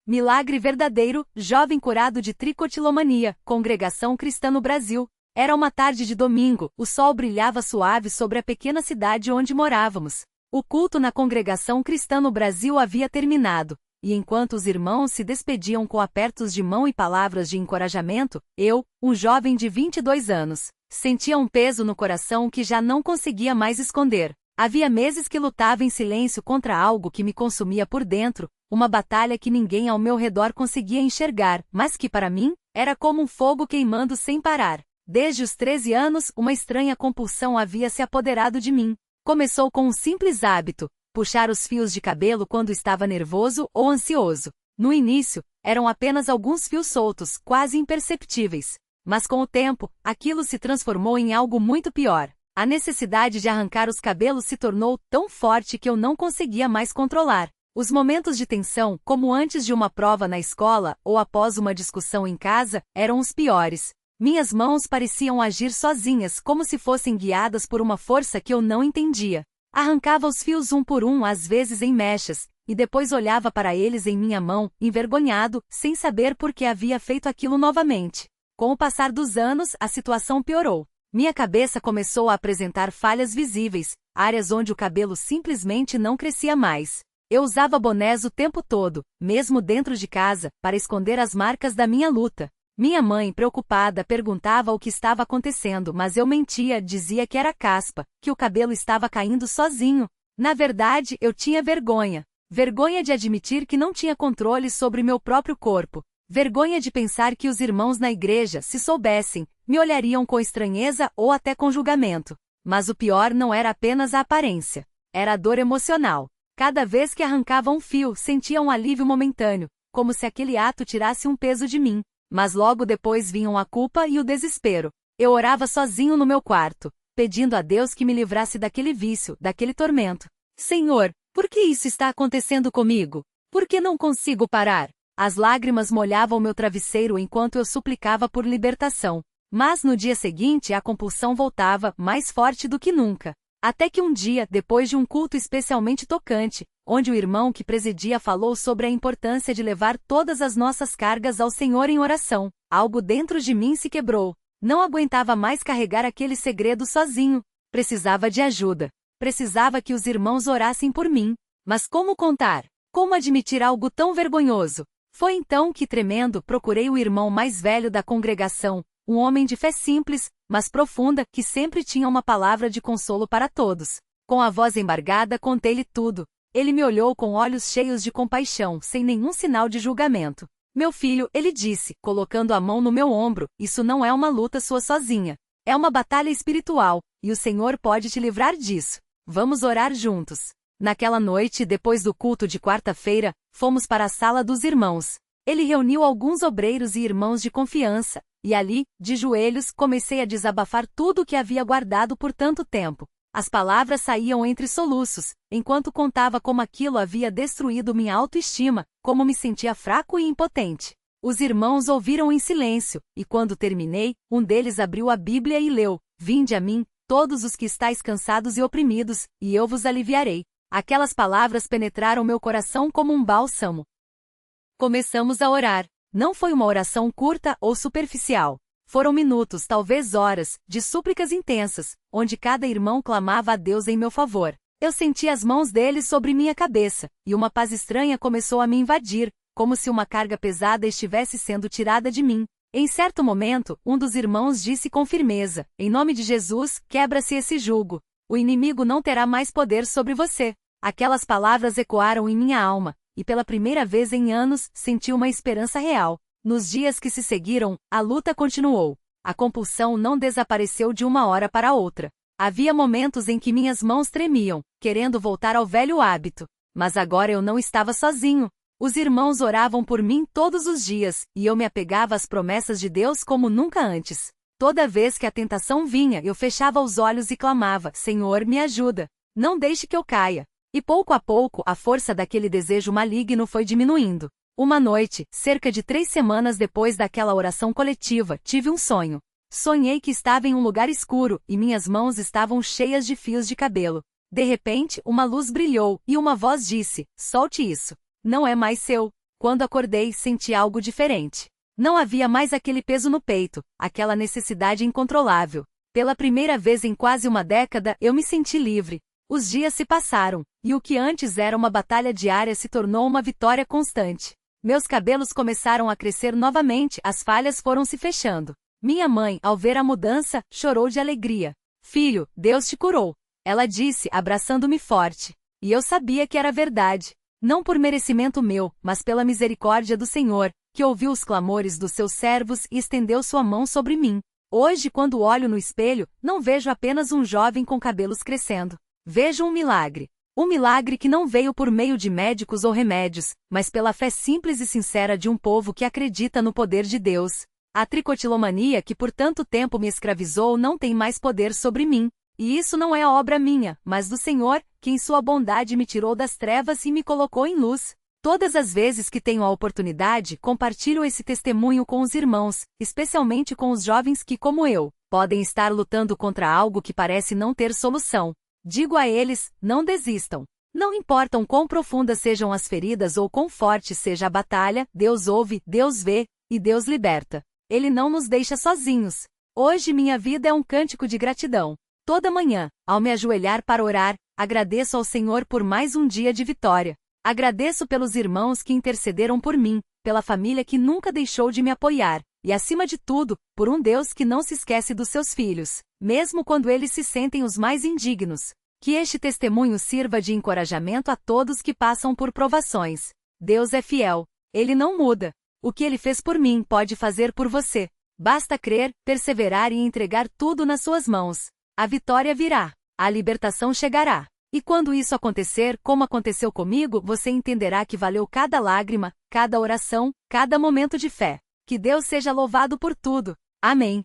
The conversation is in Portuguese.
Milagre verdadeiro, jovem curado de tricotilomania, Congregação Cristã no Brasil. Era uma tarde de domingo, o sol brilhava suave sobre a pequena cidade onde morávamos. O culto na Congregação Cristã no Brasil havia terminado, e enquanto os irmãos se despediam com apertos de mão e palavras de encorajamento, eu, um jovem de 22 anos, sentia um peso no coração que já não conseguia mais esconder. Havia meses que lutava em silêncio contra algo que me consumia por dentro, uma batalha que ninguém ao meu redor conseguia enxergar, mas que para mim, era como um fogo queimando sem parar. Desde os 13 anos, uma estranha compulsão havia se apoderado de mim. Começou com um simples hábito, puxar os fios de cabelo quando estava nervoso ou ansioso. No início, eram apenas alguns fios soltos, quase imperceptíveis. Mas com o tempo, aquilo se transformou em algo muito pior. A necessidade de arrancar os cabelos se tornou tão forte que eu não conseguia mais controlar. Os momentos de tensão, como antes de uma prova na escola ou após uma discussão em casa, eram os piores. Minhas mãos pareciam agir sozinhas, como se fossem guiadas por uma força que eu não entendia. Arrancava os fios um por um, às vezes em mechas, e depois olhava para eles em minha mão, envergonhado, sem saber por que havia feito aquilo novamente. Com o passar dos anos, a situação piorou. Minha cabeça começou a apresentar falhas visíveis, áreas onde o cabelo simplesmente não crescia mais. Eu usava bonés o tempo todo, mesmo dentro de casa, para esconder as marcas da minha luta. Minha mãe, preocupada, perguntava o que estava acontecendo, mas eu mentia, dizia que era caspa, que o cabelo estava caindo sozinho. Na verdade, eu tinha vergonha. Vergonha de admitir que não tinha controle sobre meu próprio corpo. Vergonha de pensar que os irmãos na igreja, se soubessem, me olhariam com estranheza ou até com julgamento. Mas o pior não era apenas a aparência. Era a dor emocional. Cada vez que arrancava um fio, sentia um alívio momentâneo, como se aquele ato tirasse um peso de mim. Mas logo depois vinham a culpa e o desespero. Eu orava sozinho no meu quarto, pedindo a Deus que me livrasse daquele vício, daquele tormento. Senhor, por que isso está acontecendo comigo? Por que não consigo parar? As lágrimas molhavam meu travesseiro enquanto eu suplicava por libertação. Mas no dia seguinte a compulsão voltava, mais forte do que nunca. Até que um dia, depois de um culto especialmente tocante, onde o irmão que presidia falou sobre a importância de levar todas as nossas cargas ao Senhor em oração, algo dentro de mim se quebrou. Não aguentava mais carregar aquele segredo sozinho. Precisava de ajuda. Precisava que os irmãos orassem por mim. Mas como contar? Como admitir algo tão vergonhoso? Foi então que, tremendo, procurei o irmão mais velho da congregação, um homem de fé simples, mas profunda, que sempre tinha uma palavra de consolo para todos. Com a voz embargada, contei-lhe tudo. Ele me olhou com olhos cheios de compaixão, sem nenhum sinal de julgamento. Meu filho, ele disse, colocando a mão no meu ombro, isso não é uma luta sua sozinha. É uma batalha espiritual, e o Senhor pode te livrar disso. Vamos orar juntos. Naquela noite, depois do culto de quarta-feira, fomos para a sala dos irmãos. Ele reuniu alguns obreiros e irmãos de confiança, e ali, de joelhos, comecei a desabafar tudo o que havia guardado por tanto tempo. As palavras saíam entre soluços, enquanto contava como aquilo havia destruído minha autoestima, como me sentia fraco e impotente. Os irmãos ouviram em silêncio, e quando terminei, um deles abriu a Bíblia e leu: "Vinde a mim, todos os que estáis cansados e oprimidos, e eu vos aliviarei." Aquelas palavras penetraram meu coração como um bálsamo. Começamos a orar. Não foi uma oração curta ou superficial. Foram minutos, talvez horas, de súplicas intensas, onde cada irmão clamava a Deus em meu favor. Eu senti as mãos deles sobre minha cabeça, e uma paz estranha começou a me invadir, como se uma carga pesada estivesse sendo tirada de mim. Em certo momento, um dos irmãos disse com firmeza: "Em nome de Jesus, quebra-se esse jugo. O inimigo não terá mais poder sobre você." Aquelas palavras ecoaram em minha alma, e pela primeira vez em anos, senti uma esperança real. Nos dias que se seguiram, a luta continuou. A compulsão não desapareceu de uma hora para outra. Havia momentos em que minhas mãos tremiam, querendo voltar ao velho hábito. Mas agora eu não estava sozinho. Os irmãos oravam por mim todos os dias, e eu me apegava às promessas de Deus como nunca antes. Toda vez que a tentação vinha, eu fechava os olhos e clamava: "Senhor, me ajuda. Não deixe que eu caia." E pouco a pouco, a força daquele desejo maligno foi diminuindo. Uma noite, cerca de 3 semanas depois daquela oração coletiva, tive um sonho. Sonhei que estava em um lugar escuro, e minhas mãos estavam cheias de fios de cabelo. De repente, uma luz brilhou, e uma voz disse: "Solte isso. Não é mais seu." Quando acordei, senti algo diferente. Não havia mais aquele peso no peito, aquela necessidade incontrolável. Pela primeira vez em quase uma década, eu me senti livre. Os dias se passaram, e o que antes era uma batalha diária se tornou uma vitória constante. Meus cabelos começaram a crescer novamente, as falhas foram se fechando. Minha mãe, ao ver a mudança, chorou de alegria. Filho, Deus te curou. Ela disse, abraçando-me forte. E eu sabia que era verdade. Não por merecimento meu, mas pela misericórdia do Senhor, que ouviu os clamores dos seus servos e estendeu sua mão sobre mim. Hoje, quando olho no espelho, não vejo apenas um jovem com cabelos crescendo. Vejo um milagre. Um milagre que não veio por meio de médicos ou remédios, mas pela fé simples e sincera de um povo que acredita no poder de Deus. A tricotilomania que por tanto tempo me escravizou não tem mais poder sobre mim. E isso não é obra minha, mas do Senhor, que em sua bondade me tirou das trevas e me colocou em luz. Todas as vezes que tenho a oportunidade, compartilho esse testemunho com os irmãos, especialmente com os jovens que, como eu, podem estar lutando contra algo que parece não ter solução. Digo a eles, não desistam. Não importam quão profundas sejam as feridas ou quão forte seja a batalha, Deus ouve, Deus vê, e Deus liberta. Ele não nos deixa sozinhos. Hoje minha vida é um cântico de gratidão. Toda manhã, ao me ajoelhar para orar, agradeço ao Senhor por mais um dia de vitória. Agradeço pelos irmãos que intercederam por mim, pela família que nunca deixou de me apoiar, e acima de tudo, por um Deus que não se esquece dos seus filhos, mesmo quando eles se sentem os mais indignos. Que este testemunho sirva de encorajamento a todos que passam por provações. Deus é fiel. Ele não muda. O que Ele fez por mim pode fazer por você. Basta crer, perseverar e entregar tudo nas suas mãos. A vitória virá. A libertação chegará. E quando isso acontecer, como aconteceu comigo, você entenderá que valeu cada lágrima, cada oração, cada momento de fé. Que Deus seja louvado por tudo. Amém.